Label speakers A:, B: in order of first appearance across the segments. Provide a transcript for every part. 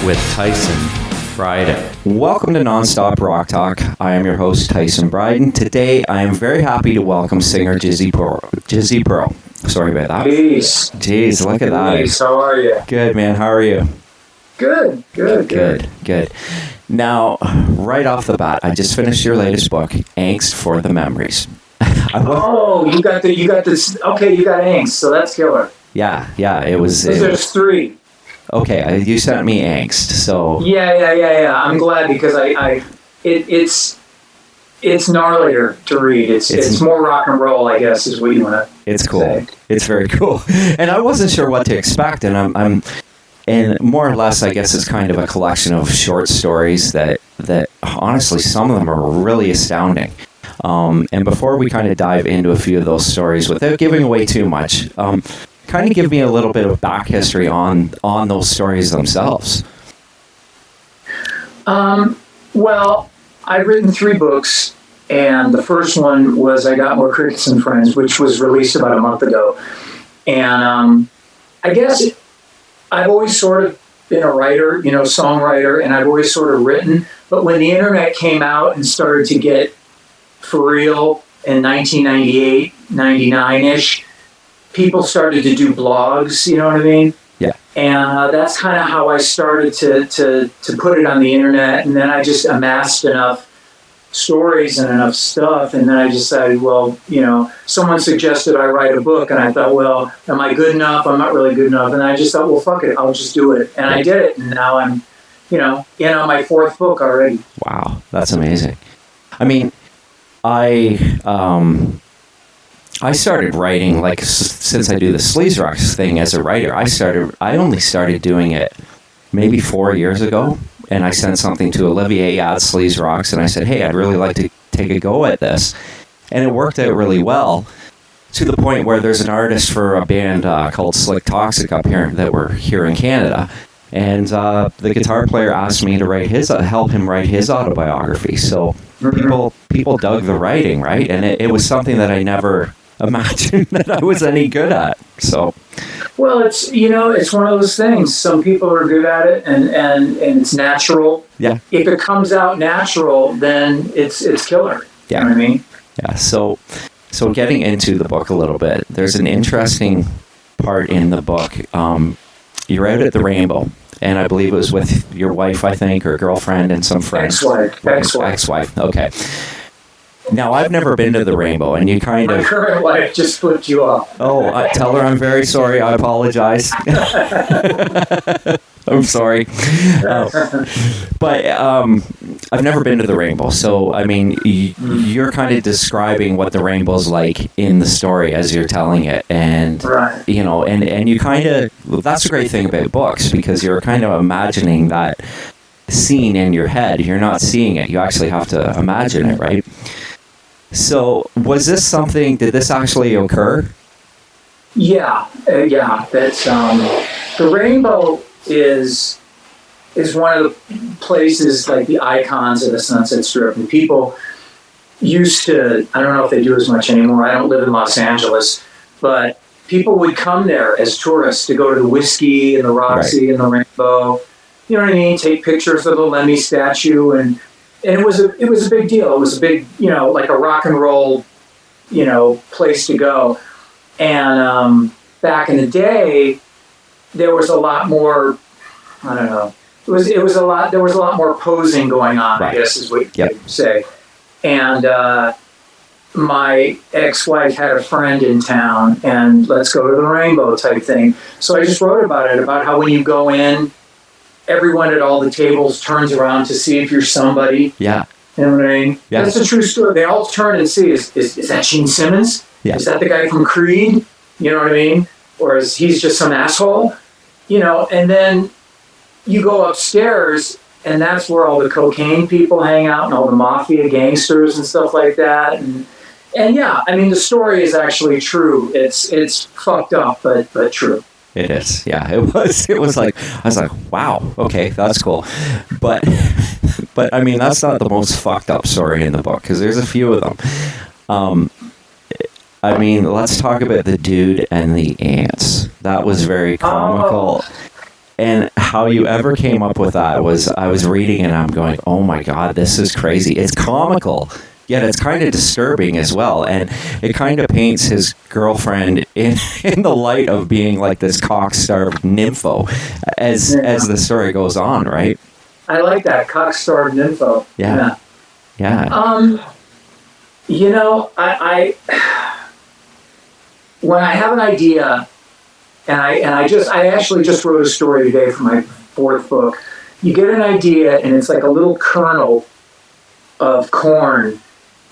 A: with Tyson Bryden. Welcome to Nonstop Rock Talk. I am your host, Tyson Bryden. Today, I am very happy to welcome singer Jizzy Pearl. Jizzy Pearl. Sorry about that. Jeez, look at that.
B: Peace. How are you?
A: Good, man. How are you?
B: Good.
A: Now, right off the bat, I just finished your latest book, Angst for the Memories.
B: You got this. Okay, you got Angst, so that's killer.
A: Yeah, it was.
B: There's 3.
A: Okay, you sent me Angst, so.
B: Yeah. I'm glad because it's gnarlier to read. It's more rock and roll, I guess, is what you want to.
A: It's cool.
B: Say.
A: It's very cool, and I wasn't sure what to expect, and and more or less, I guess it's kind of a collection of short stories that honestly, some of them are really astounding. And before we kind of dive into a few of those stories, without giving away too much, kind of give me a little bit of back history on those stories themselves.
B: Well, I've written 3 books, and the first one was I Got More Crickets Than Friends, which was released about a month ago. And I guess I've always sort of been a writer, songwriter, and I've always sort of written. But when the internet came out and started to get for real in 1998, 99-ish, people started to do blogs, you know what I mean?
A: Yeah.
B: And that's kind of how I started to put it on the internet. And then I just amassed enough stories and enough stuff. And then I decided, well, someone suggested I write a book. And I thought, well, am I good enough? I'm not really good enough. And I just thought, well, fuck it. I'll just do it. And I did it. And now I'm, in on my 4th book already. Wow.
A: That's amazing. I mean, I started writing, since I do the Sleaze Rocks thing as a writer, I only started doing it maybe 4 years ago, and I sent something to Olivier at Sleaze Rocks, and I said, hey, I'd really like to take a go at this. And it worked out really well, to the point where there's an artist for a band called Slick Toxic up here that we're here in Canada, and the guitar player asked me to help him write his autobiography. So people dug the writing, right? And it was something that I never imagined that I was any good at. So,
B: well, it's it's one of those things. Some people are good at it, and it's natural.
A: Yeah.
B: If it comes out natural, then it's killer.
A: Yeah.
B: You know what I mean?
A: Yeah. So getting into the book a little bit, there's an interesting part in the book. You're out at the Rainbow, and I believe it was with your wife, I think, or girlfriend and some friends. Ex-wife. Okay. Now, I've never been to the Rainbow, and you kind of...
B: My current wife just flipped you off.
A: Oh, tell her I'm very sorry. I apologize. I'm sorry. But I've never been to the Rainbow. So, I mean, you're kind of describing what the Rainbow's like in the story as you're telling it. And,
B: right.
A: And you kind of... That's the great thing about books, because you're kind of imagining that scene in your head. You're not seeing it. You actually have to imagine it, right? So, did this actually occur?
B: Yeah. That's, the Rainbow is one of the places, like the icons of the Sunset Strip. And people used to, I don't know if they do as much anymore. I don't live in Los Angeles, but people would come there as tourists to go to the Whiskey and the Roxy and the Rainbow. You know what I mean? Take pictures of the Lemmy statue, and it was a big deal. It was a big, like a rock and roll, place to go. And back in the day, there was a lot more. I don't know. There was a lot more posing going on. Right. I guess is what you could say. And my ex-wife had a friend in town, and let's go to the Rainbow type thing. So I just wrote about it, about how when you go in, everyone at all the tables turns around to see if you're somebody.
A: Yeah.
B: You know what I mean?
A: Yeah.
B: That's a true story. They all turn and see, is that Gene Simmons?
A: Yeah.
B: Is that the guy from Creed? You know what I mean? Or is he's just some asshole? And then you go upstairs, and that's where all the cocaine people hang out and all the mafia gangsters and stuff like that. And yeah, I mean, the story is actually true. It's fucked up, but true.
A: It is, yeah. It was like, I was like, wow, okay, that's cool. But I mean, that's not the most fucked up story in the book, because there's a few of them. I mean, let's talk about the dude and the ants. That was very comical. And how you ever came up with that was I was reading and I'm going, oh my God, this is crazy. It's comical, yet it's kind of disturbing as well. And it kind of paints his girlfriend in the light of being like this cock-starved nympho as the story goes on, right?
B: I like that, cock-starved nympho.
A: Yeah.
B: You know, I when I have an idea, and I actually just wrote a story today for my 4th book. You get an idea, and it's like a little kernel of corn,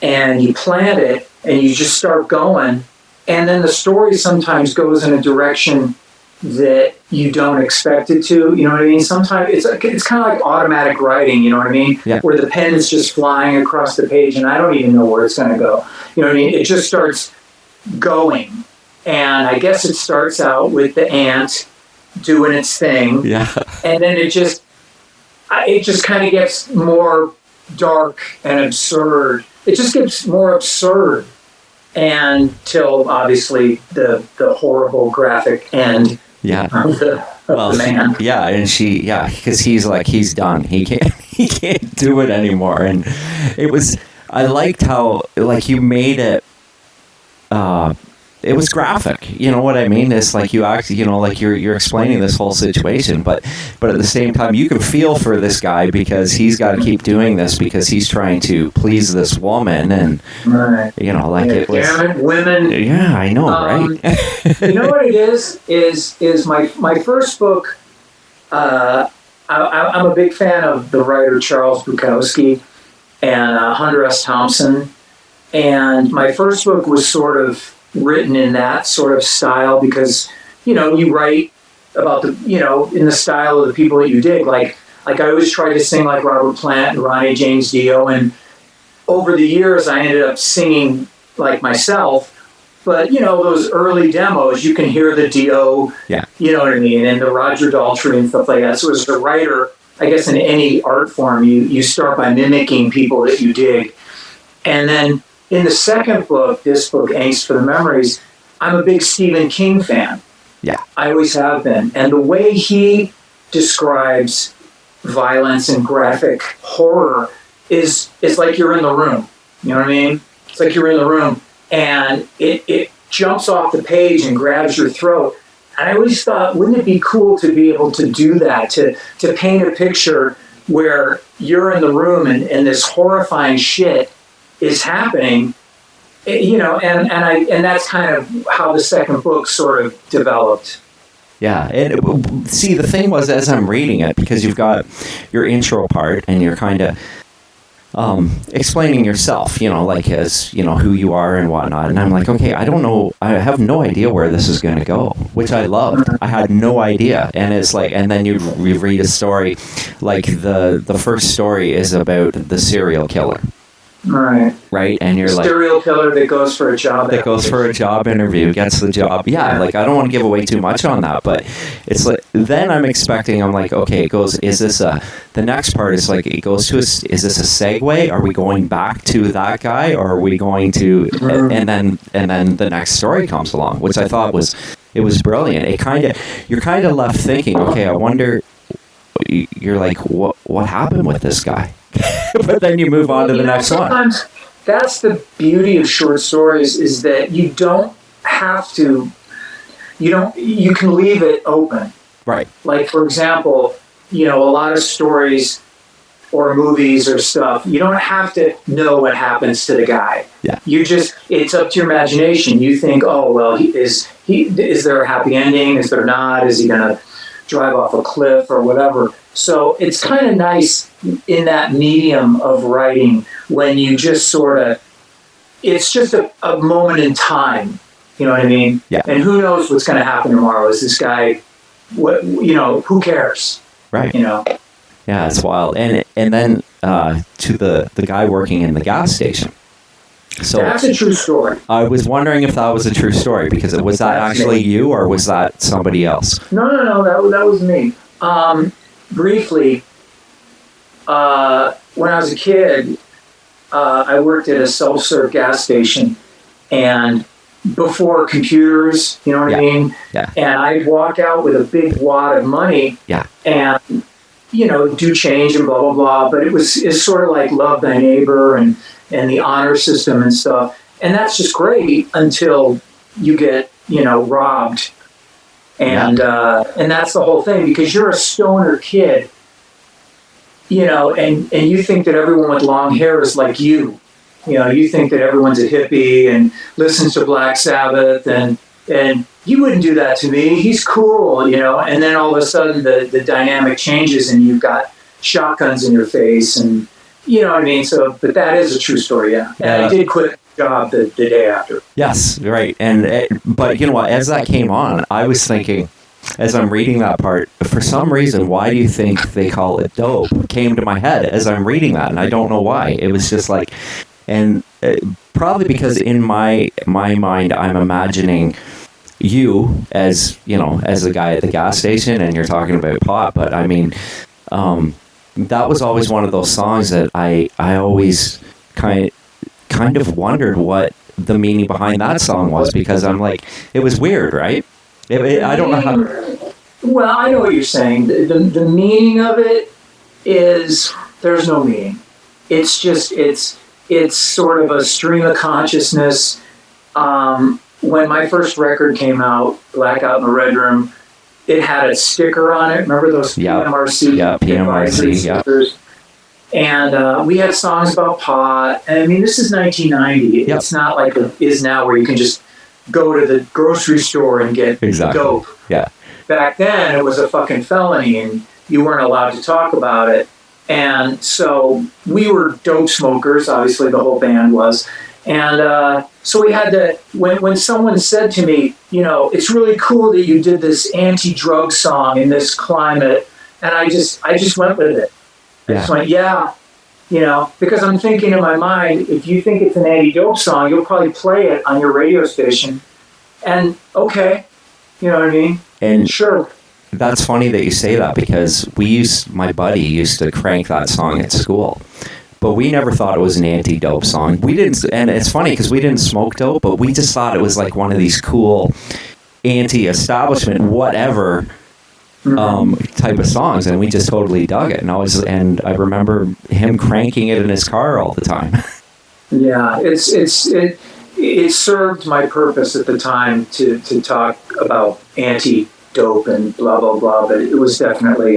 B: and you plant it, and you just start going, and then the story sometimes goes in a direction that you don't expect it to. You know what I mean? Sometimes it's kind of like automatic writing. You know what I mean?
A: Yeah.
B: Where the pen is just flying across the page, and I don't even know where it's going to go. You know what I mean? It just starts going. And I guess it starts out with the ant doing its thing.
A: Yeah.
B: And then it just kind of gets more dark and absurd. It just gets more absurd until obviously the horrible graphic end.
A: Yeah.
B: Of the man.
A: Because he's done. He can't do it anymore. And I liked how like you made it. It was graphic, you know what I mean? It's like you actually, you know, like you're explaining this whole situation, but at the same time, you can feel for this guy because he's got to keep doing this because he's trying to please this woman, and
B: right.
A: You know, like it was.
B: Damn it, women.
A: Yeah, I know, right?
B: You know what it is my first book. I'm a big fan of the writer Charles Bukowski and Hunter S. Thompson, and my first book was sort of written in that sort of style because, you know, you write about the, you know, in the style of the people that you dig. Like I always tried to sing like Robert Plant and Ronnie James Dio, and over the years I ended up singing like myself. But, you know, those early demos, you can hear the Dio, you know what I mean, and the Roger Daltrey and stuff like that. So as a writer, I guess in any art form, you start by mimicking people that you dig. And then in the second book, this book, Angst for the Memories, I'm a big Stephen King fan.
A: Yeah.
B: I always have been. And the way he describes violence and graphic horror is like you're in the room. You know what I mean? It's like you're in the room and it jumps off the page and grabs your throat. And I always thought, wouldn't it be cool to be able to do that, to paint a picture where you're in the room and this horrifying shit is happening, you know, and that's kind of how the second book sort of developed.
A: Yeah, and see, the thing was, as I'm reading it, because you've got your intro part and you're kind of explaining yourself, you know, like as, you know, who you are and whatnot. And I'm like, okay, I don't know, I have no idea where this is going to go, which I loved. I had no idea. And it's like, and then you read a story, like the first story is about the serial killer. Right, and you're like
B: serial killer that goes for a job.
A: That goes for a job interview, gets the job. Yeah, like I don't want to give away too much on that, but it's like then I'm like, okay, it goes. Is this the next part is like it goes to is this a segue? Are we going back to that guy, or are we going to? And then the next story comes along, which I thought was brilliant. You're kind of left thinking, okay, I wonder. You're like, what happened with this guy? But then you move on to the next one.
B: Sometimes that's the beauty of short stories is that you don't have to, you can leave it open.
A: Right.
B: Like, for example, you know, a lot of stories or movies or stuff, you don't have to know what happens to the guy.
A: Yeah.
B: It's up to your imagination. You think, oh, well, is there a happy ending? Is there not? Is he going to drive off a cliff or whatever? So it's kind of nice in that medium of writing when you just sort of, it's just a moment in time. You know what I mean?
A: Yeah.
B: And who knows what's going to happen tomorrow? Is this guy, who cares?
A: Right.
B: You know?
A: Yeah, it's wild. And then to the guy working in the gas station. So
B: that's a true story.
A: I was wondering if that was a true story because was that actually you or was that somebody else?
B: No, that was me. Briefly, when I was a kid, I worked at a self-serve gas station, and before computers, you know what I mean?
A: Yeah.
B: And I'd walk out with a big wad of money and, do change and blah, blah, blah. But it's sort of like love thy neighbor and the honor system and stuff. And that's just great until you get, robbed. And that's the whole thing, because you're a stoner kid, and you think that everyone with long hair is like you. You think that everyone's a hippie and listens to Black Sabbath, and you wouldn't do that to me. He's cool, and then all of a sudden the dynamic changes and you've got shotguns in your face, and you know what I mean? So, but that is a true story, yeah. And I did quit the job the day after.
A: Yes, right. But you know what, as that came on, I was thinking, as I'm reading that part, for some reason, why do you think they call it dope? Came to my head as I'm reading that, and I don't know why. It was just like, and probably because in my mind, I'm imagining you as, as a guy at the gas station, and you're talking about pot. But I mean, that was always one of those songs that I always kind of wondered what the meaning behind that song was, because I'm like, it was weird, right? I don't know how.
B: Well, I know what you're saying. The meaning of it is there's no meaning. It's just it's sort of a stream of consciousness. When my first record came out, Blackout in the Red Room, it had a sticker on it. Remember those PMRC?
A: PMRC
B: stickers? And we had songs about pot. And I mean, this is 1990. Yep. It's not like it is now, where you can just go to the grocery store and get dope.
A: Yeah.
B: Back then, it was a fucking felony, and you weren't allowed to talk about it. And so we were dope smokers, obviously the whole band was. And so we had to, when someone said to me, it's really cool that you did this anti-drug song in this climate, and I just went with it. I just went, because I'm thinking in my mind, if you think it's an anti-dope song, you'll probably play it on your radio station. And okay, you know what I mean?
A: And
B: sure.
A: That's funny that you say that, because my buddy used to crank that song at school, but we never thought it was an anti-dope song. We didn't, and it's funny because we didn't smoke dope, but we just thought it was like one of these cool anti-establishment whatever type of songs, and we just totally dug it. And I remember him cranking it in his car all the time.
B: Yeah, it served my purpose at the time to talk about anti-dope and blah blah blah, but it was definitely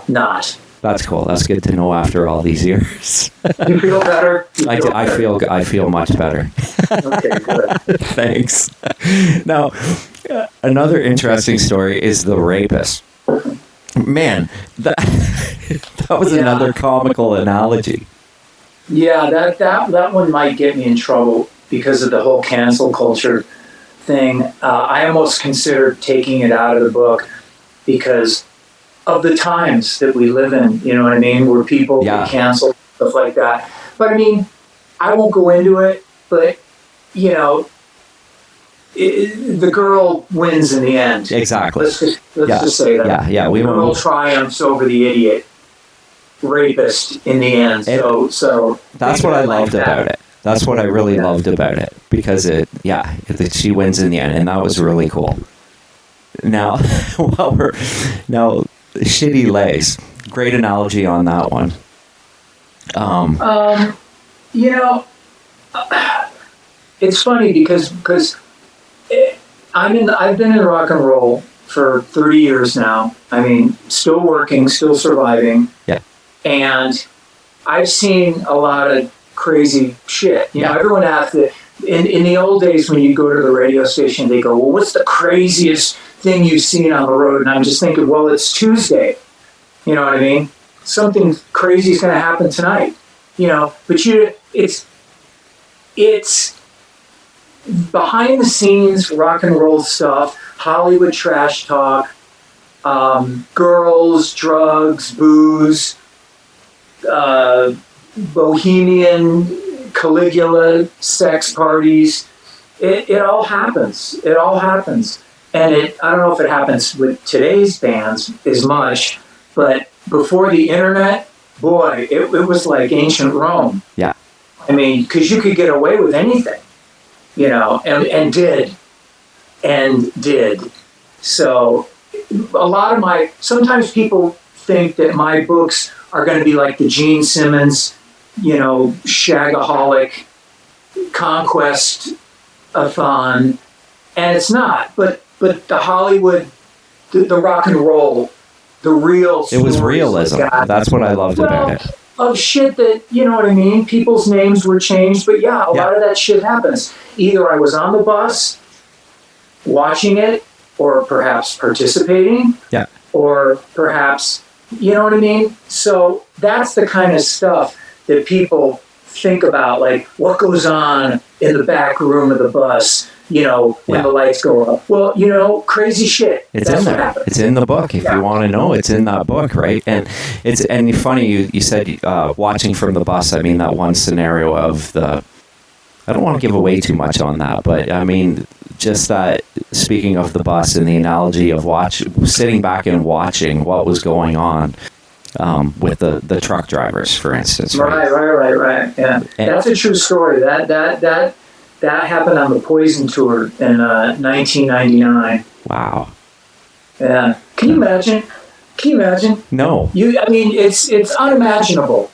B: not.
A: That's cool. That's good to know after all these years.
B: You feel better?
A: I feel much better.
B: Okay, good.
A: Thanks. Now, another interesting story is the rapist. Man, that was another comical analogy.
B: Yeah, that one might get me in trouble because of the whole cancel culture thing. I almost considered taking it out of the book because of the times that we live in, you know what I mean, where people get canceled, stuff like that. But I mean, I won't go into it, but, the girl wins in the end.
A: Exactly.
B: Let's just say that.
A: Yeah.
B: The girl triumphs over the idiot rapist in the end. So
A: that's what I loved about it. That's what I really loved about it, because she wins in the end, and that was really cool. Now, shitty lays. Great analogy on that one.
B: It's funny because I've been in rock and roll for 30 years now. I mean, still working, still surviving.
A: Yeah.
B: And I've seen a lot of crazy shit. You know, everyone asks it. In the old days, when you go to the radio station, they go, well, what's the craziest thing you've seen on the road? And I'm just thinking, well, it's Tuesday. You know what I mean? Something crazy is going to happen tonight. But it's behind the scenes rock and roll stuff, Hollywood trash talk, girls, drugs, booze, bohemian Caligula, sex parties. It all happens. It all happens. And I don't know if it happens with today's bands as much, but before the internet, boy, it was like ancient Rome.
A: Yeah.
B: I mean, because you could get away with anything. and did. So a lot of sometimes people think that my books are going to be like the Gene Simmons, shagaholic conquest-a-thon, and it's not. But the Hollywood, the rock and roll, the real.
A: It was realism. That's what I loved about it.
B: Of shit that, you know what I mean? People's names were changed, but a lot of that shit happens. Either I was on the bus watching it, or perhaps participating, or perhaps, you know what I mean? So that's the kind of stuff that people think about, like what goes on in the back room of the bus, when the lights go up. Well, crazy shit.
A: It's in there. It's in the book. If you want to know, it's in that book, right? And it's funny you said watching from the bus. I mean, that one scenario of I don't want to give away too much on that, but I mean, just that, speaking of the bus and the analogy of sitting back and watching what was going on with the truck drivers, for instance.
B: Right. Yeah, that's a true story. That happened on the Poison tour in 1999.
A: Wow.
B: Yeah. Can you imagine?
A: No.
B: It's unimaginable,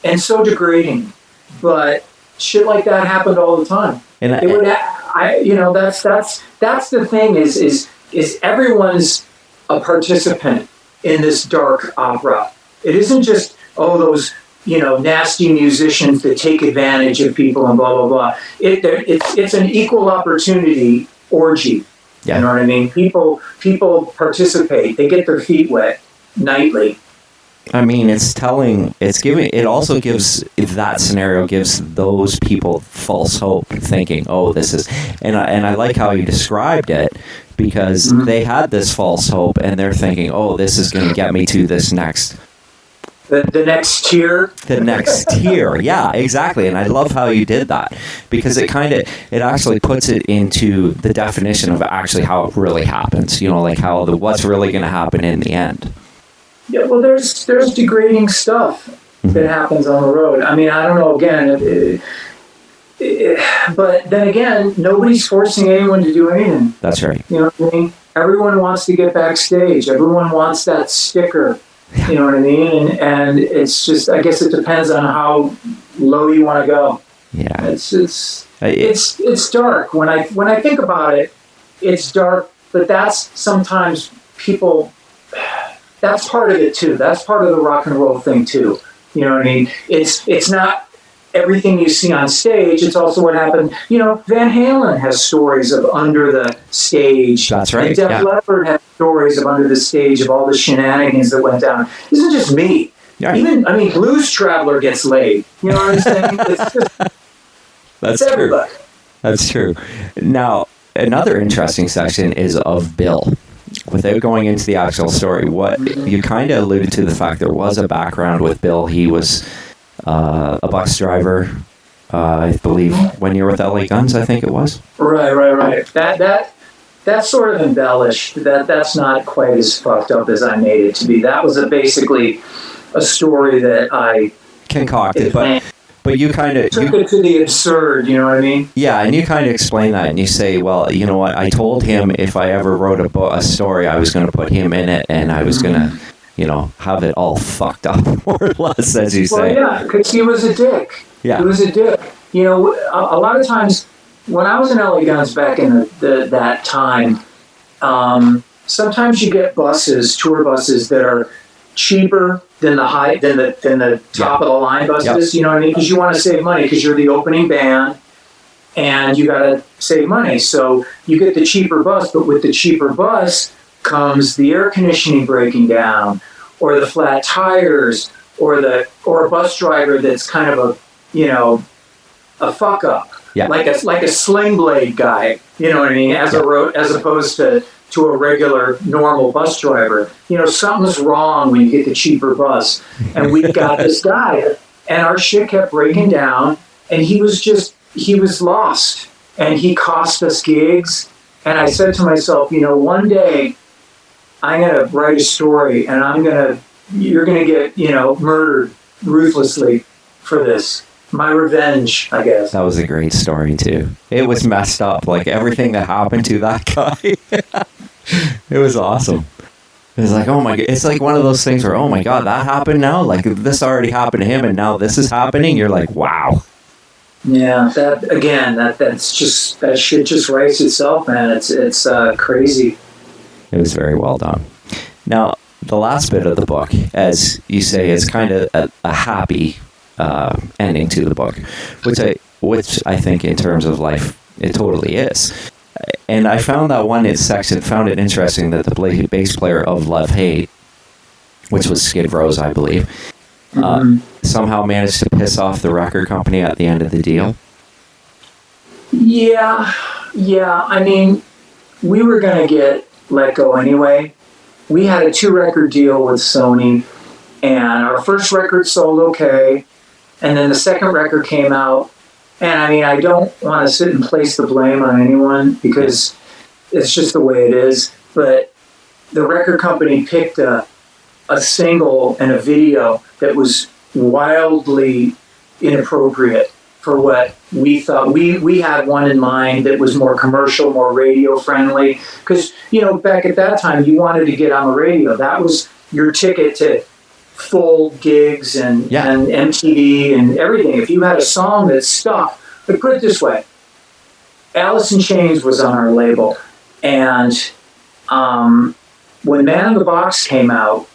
B: and so degrading, but shit like that happened all the time. And that's the thing is everyone's a participant in this dark opera. It isn't just those nasty musicians that take advantage of people and blah blah blah. It's an equal opportunity orgy.
A: Yeah.
B: You know what I mean? People participate. They get their feet wet nightly.
A: I mean, it also gives, that scenario gives those people false hope, thinking, this is, and I like how you described it, because they had this false hope and they're thinking, this is going to get me to this next.
B: The next tier?
A: The next tier, yeah, exactly. And I love how you did that, because it actually puts it into the definition of actually how it really happens, like what's really going to happen in the end.
B: Yeah, well, there's degrading stuff that happens on the road. I mean, I don't know, again, but then again, nobody's forcing anyone to do anything.
A: That's right.
B: You know what I mean? Everyone wants to get backstage. Everyone wants that sticker. You know what I mean? And it's just, I guess it depends on how low you want to go.
A: Yeah.
B: It's dark. When I think about it, it's dark, but that's sometimes people... That's part of it too. That's part of the rock and roll thing too. You know what I mean? It's not everything you see on stage. It's also what happened. Van Halen has stories of under the stage.
A: That's right.
B: And Def Leppard has stories of under the stage of all the shenanigans that went down. It isn't just me. Yeah. Blues Traveler gets laid. You know what I'm saying? It's just,
A: that's
B: true. Everybody.
A: That's true. Now, another interesting section is of Bill. Without going into the actual story, what you kind of alluded to, the fact there was a background with Bill. He was a bus driver, I believe, when you were with L.A. Guns, I think it was.
B: Right. That's sort of embellished. That's not quite as fucked up as I made it to be. That was basically a story that I
A: concocted, but you kind of
B: took it to the absurd, you know what I mean?
A: Yeah, and you kind of explain that, and you say, well, you know what, I told him if I ever wrote a story, I was going to put him in it, and I was going to, have it all fucked up, more or less, as you say.
B: Well, yeah, because he was a dick.
A: Yeah.
B: He was a dick. A lot of times, when I was in L.A. Guns back in that time, sometimes you get tour buses that are cheaper than the top of the line buses. You know what I mean? Because you want to save money because you're the opening band and you got to save money. So you get the cheaper bus, but with the cheaper bus comes the air conditioning breaking down, or the flat tires, or a bus driver that's kind of a fuck up, like a sling blade guy. You know what I mean? As opposed to a regular normal bus driver. Something's wrong when you get the cheaper bus. And we got this guy, and our shit kept breaking down, and he was lost, and he cost us gigs. And I said to myself, one day I'm going to write a story, and you're going to get, murdered ruthlessly for this. my revenge, I guess.
A: That was a great story too. It was messed up, like everything that happened to that guy. It was awesome. It was like, oh my god, it's like one of those things where, oh my god, that happened now? Like this already happened to him and now this is happening? You're like, wow.
B: Yeah, that shit just writes itself, man. It's crazy.
A: It was very well done. Now, the last bit of the book, as you say, is kind of a happy ending to the book, which I think in terms of life, it totally is. And I found that one section, found it interesting that the bass player of Love Hate, which was Skid Row's, I believe, somehow managed to piss off the record company at the end of the deal.
B: Yeah. I mean, we were going to get let go anyway. We had a 2-record deal with Sony, and our first record sold okay, and then the second record came out, and I mean, I don't want to sit and place the blame on anyone because it's just the way it is, but the record company picked a single and a video that was wildly inappropriate for what we thought. We had one in mind that was more commercial, more radio friendly. Because, back at that time, you wanted to get on the radio. That was your ticket to full gigs and MTV and everything. If you had a song that stuck, but put it this way, Alice in Chains was on our label. And when Man in the Box came out,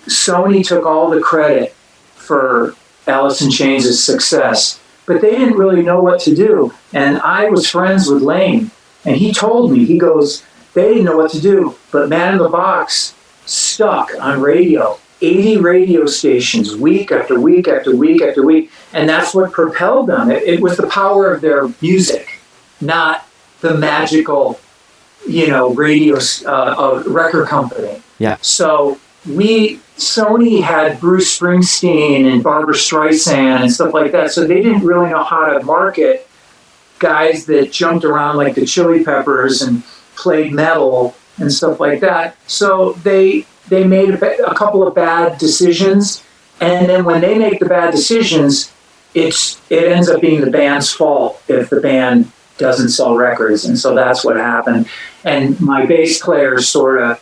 B: Sony took all the credit for Alice in Chains' success, but they didn't really know what to do. And I was friends with Lane, and he told me, he goes, they didn't know what to do, but Man in the Box stuck on radio, 80 radio stations, week after week after week after week, and that's what propelled them. It was the power of their music, not the magical, radio record company.
A: Yeah.
B: So Sony had Bruce Springsteen and Barbra Streisand and stuff like that, so they didn't really know how to market guys that jumped around like the Chili Peppers and played metal and stuff like that. So they made a couple of bad decisions, and then when they make the bad decisions, it ends up being the band's fault if the band doesn't sell records, and so that's what happened. And my bass player sort of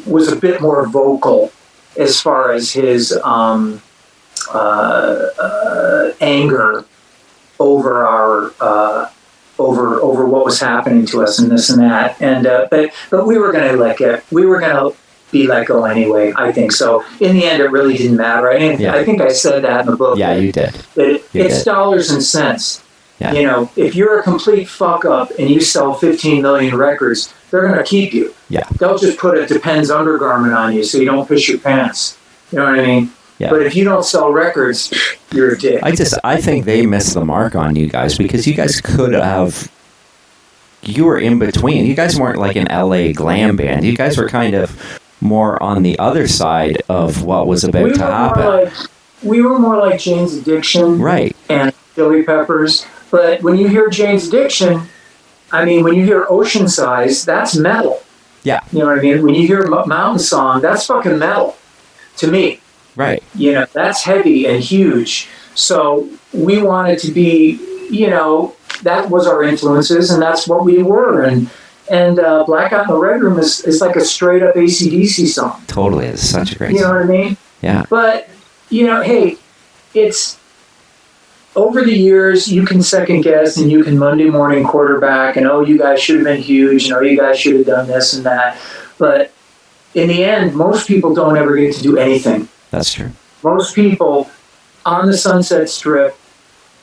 B: was a bit more vocal as far as his anger over our over what was happening to us and this and that. And but we were going to be let go anyway, I think. So in the end, it really didn't matter. I think I said that in the book.
A: Yeah, you did.
B: It's dollars and cents.
A: Yeah.
B: If you're a complete fuck up and you sell 15 million records, they're going to keep you.
A: Yeah.
B: They'll just put a Depends undergarment on you so you don't piss your pants. You know what I mean?
A: Yeah.
B: But if you don't sell records, you're a dick.
A: I think they missed the mark on you guys because you guys could have. You were in between. You guys weren't like an L.A. glam band. You guys were kind of more on the other side of what was about to happen.
B: We were more like Jane's Addiction,
A: right?
B: And Chili Peppers. But when you hear Jane's Addiction, I mean, when you hear Ocean Size, that's metal.
A: Yeah.
B: You know what I mean? When you hear Mountain Song, that's fucking metal to me.
A: Right.
B: That's heavy and huge. So we wanted to be, that was our influences, and that's what we were. And Blackout in the Red Room is like a straight up AC/DC song.
A: Totally. It's such a great song.
B: You know what I mean?
A: Yeah.
B: But, hey, it's... Over the years, you can second guess and you can Monday morning quarterback and, oh, you guys should have been huge and, oh, you guys should have done this and that. But in the end, most people don't ever get to do anything.
A: That's true.
B: Most people on the Sunset Strip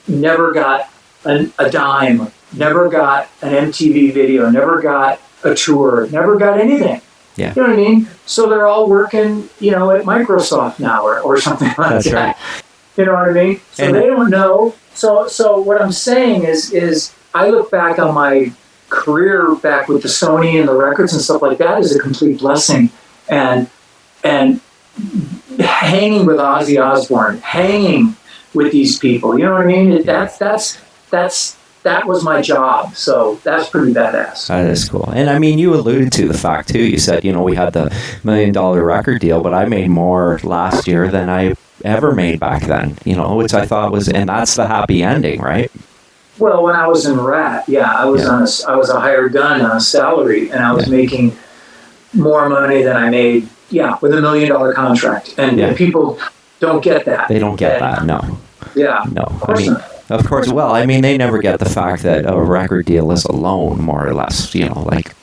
B: never got a dime, never got an MTV video, never got a tour, never got anything.
A: Yeah.
B: You know what I mean? So they're all working, at Microsoft now or something like
A: That's
B: that.
A: Right.
B: You know what I mean? So they don't know. So what I'm saying is I look back on my career back with the Sony and the records and stuff like that as a complete blessing. And hanging with Ozzy Osbourne, hanging with these people, you know what I mean? That was my job. So that's pretty badass.
A: That is cool. And I mean, you alluded to the fact too. You said, we had the $1 million record deal, but I made more last year than I ever made back then, which I thought was, and that's the happy ending, right?
B: Well, when I was in Rat, I was I was a hired gun on a salary, and I was making more money than I made, with $1 million contract. And people don't get that.
A: They don't get that, no.
B: Yeah.
A: No.
B: Of course not.
A: Of course, well, I mean, they never get the fact that a record deal is a loan, more or less, like.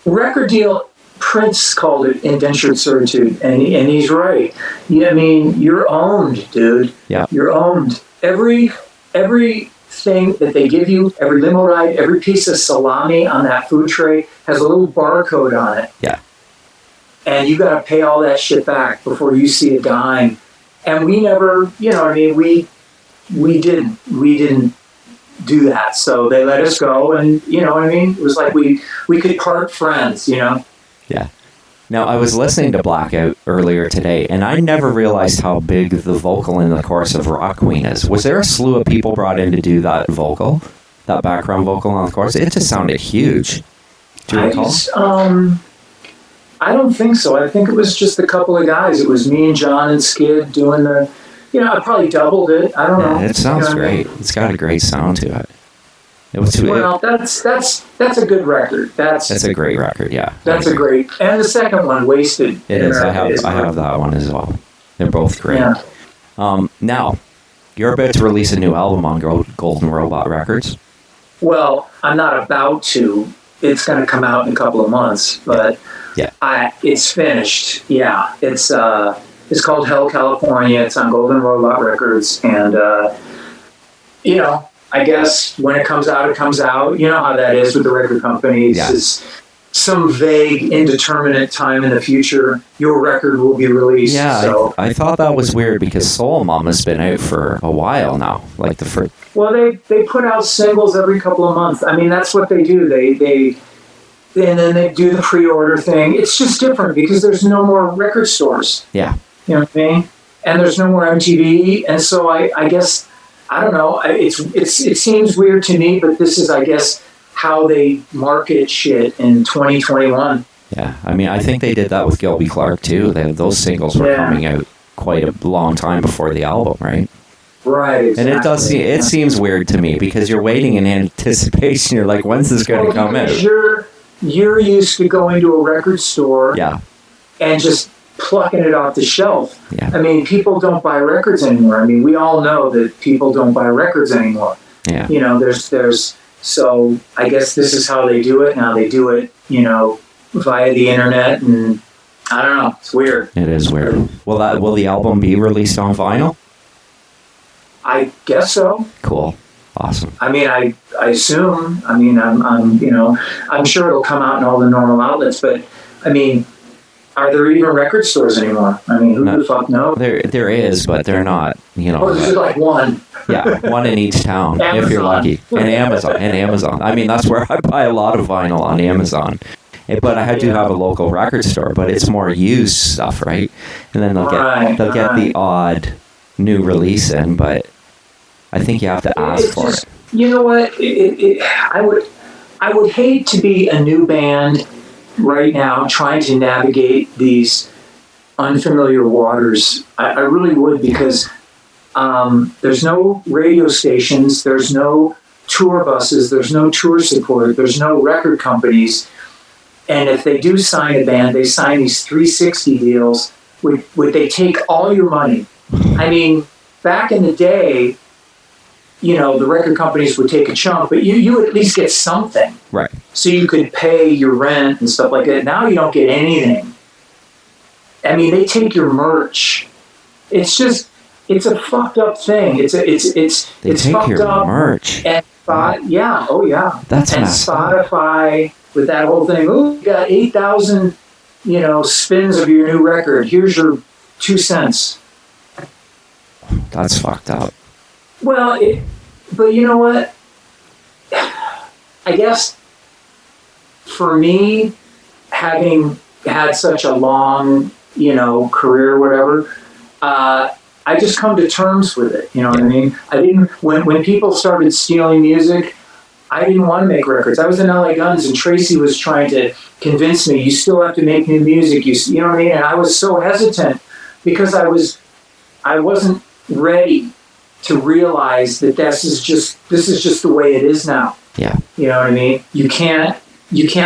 B: Record deal, Prince called it indentured servitude, and he's right. I mean, you're owned, dude.
A: Yeah.
B: You're owned. Everything that they give you, every limo ride, every piece of salami on that food tray has a little barcode on it.
A: Yeah.
B: And you got to pay all that shit back before you see a dime. And we never, we didn't do that. So they let us go, and it was like we could part friends, Yeah.
A: Now, I was listening to Blackout earlier today, and I never realized how big the vocal in the chorus of Rock Queen is. Was there a slew of people brought in to do that vocal, that background vocal on the chorus? It just sounded huge. Do you recall?
B: I don't think so. I think it was just a couple of guys. It was me and John and Skid doing the, I probably doubled it. I don't know.
A: It sounds great. It's got a great sound to it.
B: That's a good record. That's
A: a great record. Yeah,
B: that's a great. And the second one, Wasted.
A: It is. I have that one as well. They're both great.
B: Yeah.
A: Now, you're about to release a new album on Golden Robot Records.
B: Well, I'm not about to. It's going to come out in a couple of months, but it's finished. Yeah, it's called Hell California. It's on Golden Robot Records, and I guess when it comes out, it comes out. You know how that is with the record companies.
A: Yeah.
B: It's some vague, indeterminate time in the future, your record will be released.
A: Yeah,
B: so.
A: I thought that was weird because Soul Mama's been out for a while now. Like the first.
B: Well, they put out singles every couple of months. I mean, that's what they do. And then they do the pre-order thing. It's just different because there's no more record stores.
A: Yeah.
B: You know what I mean? And there's no more MTV. And so I guess, I don't know. It seems weird to me, but this is, I guess, how they market shit in 2021.
A: Yeah. I mean, I think they did that with Gilby Clarke, too. Those singles were coming out quite a long time before the album, right?
B: Right, exactly.
A: And it seems weird to me because you're waiting in anticipation. You're like, when's this going to come out?
B: You're used to going to a record store and just plucking it off the shelf.
A: Yeah.
B: I mean, people don't buy records anymore. I mean, we all know that people don't buy records anymore.
A: Yeah.
B: You know, there's so I guess this is how they do it. Now they do it, via the internet, and I don't know. It's weird.
A: It is weird. Will the album be released on vinyl?
B: I guess so.
A: Cool. Awesome.
B: I mean, I assume. I mean, I'm sure it'll come out in all the normal outlets. But I mean, are there even record stores anymore? I mean, who the fuck knows?
A: There is, but they're not.
B: Oh, there's like one.
A: Yeah, one in each town
B: Amazon.
A: If you're lucky. And Amazon. I mean, that's where I buy a lot of vinyl on Amazon. But I do have a local record store, but it's more used stuff, right? And then they'll get the odd new release in, but I think you have to ask for it.
B: You know what? I would hate to be a new band right now trying to navigate these unfamiliar waters. I really would, because there's no radio stations, there's no tour buses, there's no tour support, there's no record companies. And if they do sign a band, they sign these 360 deals where they take all your money. I mean, back in the day, the record companies would take a chunk, but you would at least get something.
A: Right.
B: So you could pay your rent and stuff like that. Now you don't get anything. I mean, they take your merch. It's a fucked up thing. It's
A: take
B: fucked
A: your
B: up.
A: Merch.
B: And
A: That's
B: and Spotify with that whole thing. Ooh, you got 8,000, spins of your new record. Here's your 2 cents.
A: That's fucked up.
B: Well, but you know what? I guess for me, having had such a long, career or whatever, I just come to terms with it. You know what I mean? I didn't, when people started stealing music, I didn't want to make records. I was in L.A. Guns, and Tracy was trying to convince me, you still have to make new music. You know what I mean? And I was so hesitant because I wasn't ready to realize that this is just the way it is now.
A: Yeah.
B: You know what I mean? You can't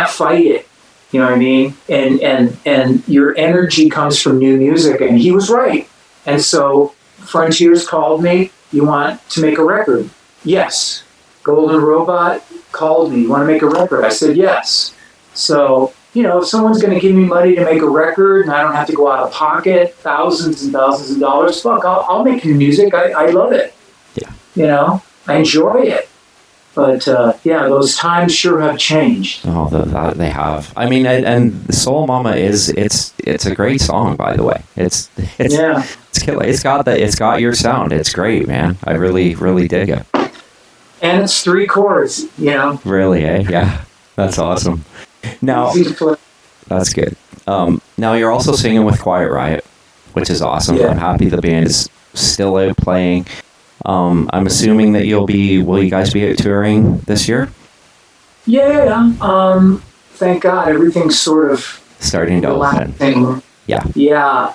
B: fight it. You know what I mean? And your energy comes from new music. And he was right. And so Frontiers called me. You want to make a record? Yes. Golden Robot called me. You want to make a record? I said yes. So, you know, if someone's going to give me money to make a record and I don't have to go out of pocket thousands and thousands of dollars, fuck, I'll make new music. I love it.
A: Yeah.
B: You know, I enjoy it. But, yeah, those times sure have changed.
A: Oh, they have. I mean, and Soul Mama it's a great song, by the way. It's killer. It's got your sound. It's great, man. I really, really dig it.
B: And it's 3 chords, you know.
A: Really, eh? Yeah. That's awesome. Now, that's good. Now you're also singing with Quiet Riot, which is awesome.
B: Yeah.
A: I'm happy the band is still out playing. I'm assuming that will you guys be out touring this year?
B: Yeah. Thank God, everything's sort of
A: starting to open. Yeah.
B: Yeah.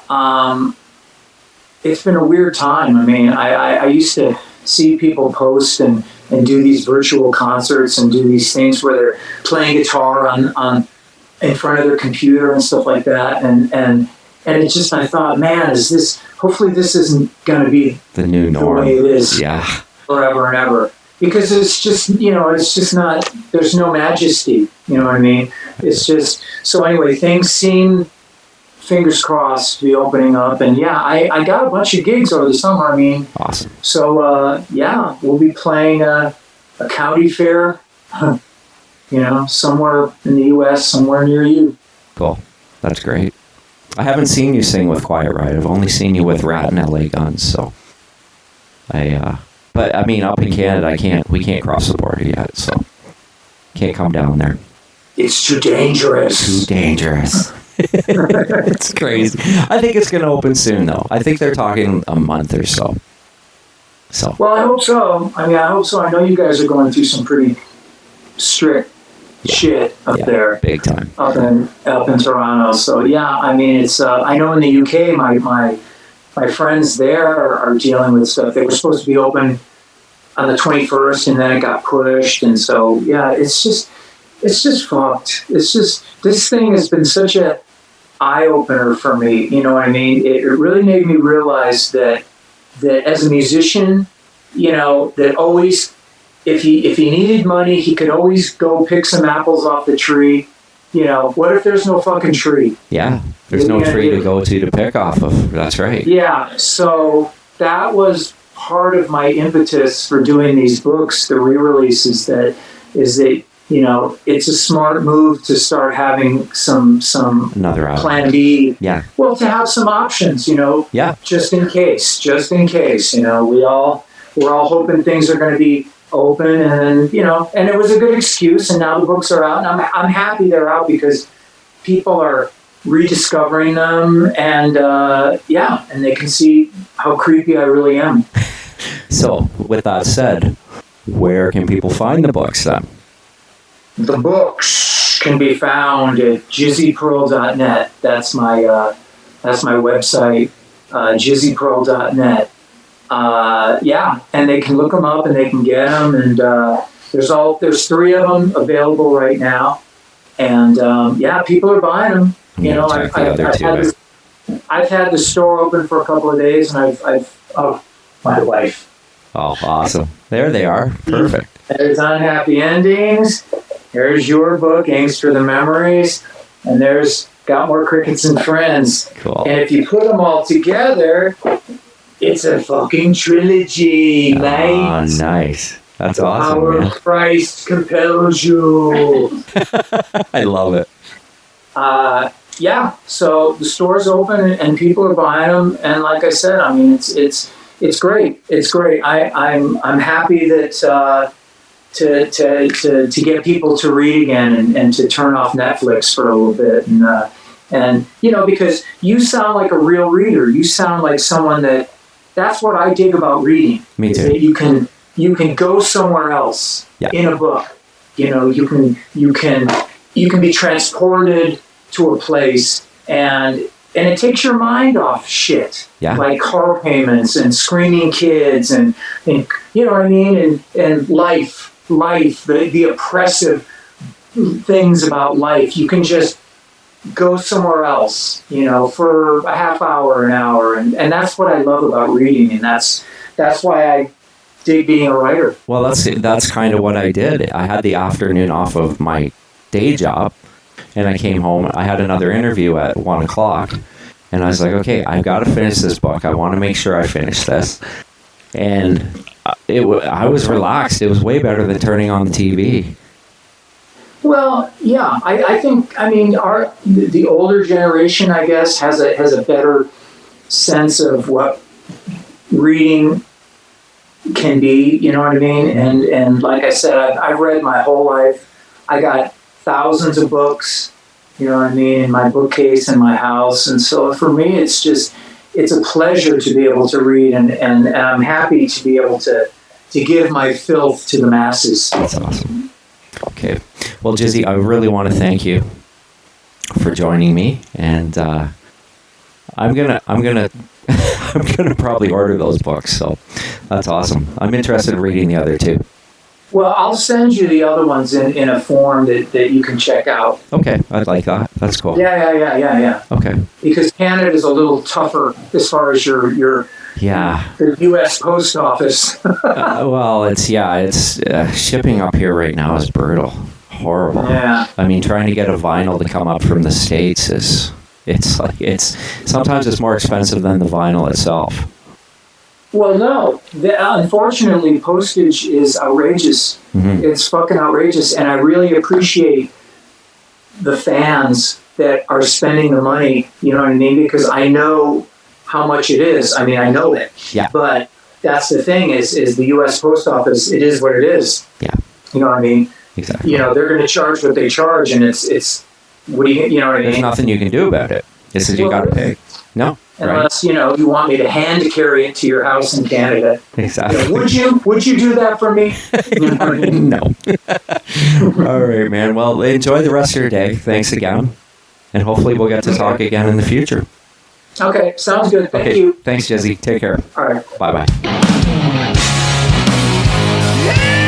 B: It's been a weird time. I mean, I used to see people post and do these virtual concerts and do these things where they're playing guitar on in front of their computer and stuff like that. And it just, I thought, man, hopefully this isn't going to be
A: the new norm.
B: The way it is
A: forever
B: and ever. Because it's just, you know, it's just not, there's no majesty, you know what I mean? It's just, so anyway, things seem, fingers crossed, to be opening up. And yeah, I got a bunch of gigs over the summer. I mean,
A: awesome.
B: So, yeah, we'll be playing a county fair, you know, somewhere in the U.S., somewhere near you.
A: Cool. That's great. I haven't seen you sing with Quiet Riot. I've only seen you with Rat and L.A. Guns, so but I mean, up in Canada, we can't cross the border yet, so can't come down there.
B: It's too dangerous.
A: It's crazy. I think it's going to open soon, though. I think they're talking a month or so.
B: Well, I hope so. I know you guys are going through some pretty strict shit up there,
A: big time,
B: up in Toronto. So yeah, I mean, it's. I know in the UK, my friends there are dealing with stuff. They were supposed to be open on the 21st, and then it got pushed, and so yeah, it's just fucked. It's just, this thing has been such a eye opener for me. You know what I mean? It really made me realize that as a musician, you know, that always, if he needed money, he could always go pick some apples off the tree. You know, what if there's no fucking tree?
A: Yeah, there's no tree to go to pick off of. That's right.
B: Yeah, so that was part of my impetus for doing these books, the re-releases, is that, you know, it's a smart move to start having some
A: another
B: plan B.
A: Yeah.
B: Well, to have some options, you know.
A: Yeah.
B: Just in case. You know, we're all hoping things are going to be open, and you know, and it was a good excuse. And now the books are out, and I'm happy they're out because people are rediscovering them, and and they can see how creepy I really am.
A: So, with that said, where can people find the books then?
B: The books can be found at jizzypearl.net. That's my website, jizzypearl.net. And they can look them up and they can get them. And there's 3 of them available right now. And people are buying them. You know, I've had the store open for a couple of days, and my wife.
A: Oh, awesome! There they are. Perfect.
B: There's Unhappy Endings. There's your book, Angst for the Memories, and there's Got More Crickets and Friends.
A: Cool.
B: And if you put them all together, it's a fucking trilogy, mate.
A: Oh, nice. That's awesome.
B: Power of Christ compels you.
A: I love it.
B: So the store's open and people are buying them, and like I said, I mean, it's great. It's great. I'm happy that to get people to read again and to turn off Netflix for a little bit, and you know, because you sound like a real reader. You sound like someone that's what I dig about reading.
A: Me too.
B: That you can go somewhere else in a book. You know, you can be transported to a place, and it takes your mind off shit.
A: Yeah.
B: Like car payments and screaming kids and you know what I mean? And life, the oppressive things about life. You can just go somewhere else, you know, for a half hour, an hour. And that's what I love about reading. And that's why I dig being a writer.
A: Well, that's kind of what I did. I had the afternoon off of my day job, and I came home. I had another interview at 1 o'clock, and I was like, okay, I've got to finish this book. I want to make sure I finish this. And I was relaxed. It was way better than turning on the TV.
B: Well, yeah, I think, I mean, the older generation, I guess, has a better sense of what reading can be, you know what I mean? And like I said, I've read my whole life. I got thousands of books, you know what I mean, in my bookcase in my house. And so for me, it's a pleasure to be able to read, and I'm happy to be able to give my filth to the masses.
A: That's awesome. Okay. Well, Jizzy, I really want to thank you for joining me, and I'm gonna probably order those books. So that's awesome. I'm interested in reading the other two.
B: Well, I'll send you the other ones in a form that you can check out.
A: Okay, I'd like that. That's cool.
B: Yeah.
A: Okay.
B: Because Canada's a little tougher as far as your the U.S. Post Office.
A: Well, it's shipping up here right now is brutal, horrible.
B: Yeah.
A: I mean, trying to get a vinyl to come up from the States sometimes it's more expensive than the vinyl itself.
B: Well, no. Unfortunately, postage is outrageous. Mm-hmm. It's fucking outrageous, and I really appreciate the fans that are spending the money. You know what I mean? Because I know how much it is. I mean, I know it.
A: Yeah.
B: But that's the thing is the U.S. Post Office. It is what it is.
A: Yeah.
B: You know what I mean?
A: Exactly.
B: You know, they're going to charge what they charge, and it's what do you know what I mean?
A: There's nothing you can do about it. It's that you got to pay. No.
B: Unless, you know, you want me to hand carry it to your house in Canada.
A: Exactly.
B: You know, would you do that for me? You know what I mean?
A: No. All right, man. Well, enjoy the rest of your day. Thanks again. And hopefully we'll get to talk again in the future.
B: Okay, sounds good. Thank you.
A: Thanks, Jizzy. Take care.
B: All right.
A: Bye-bye.
C: Yeah!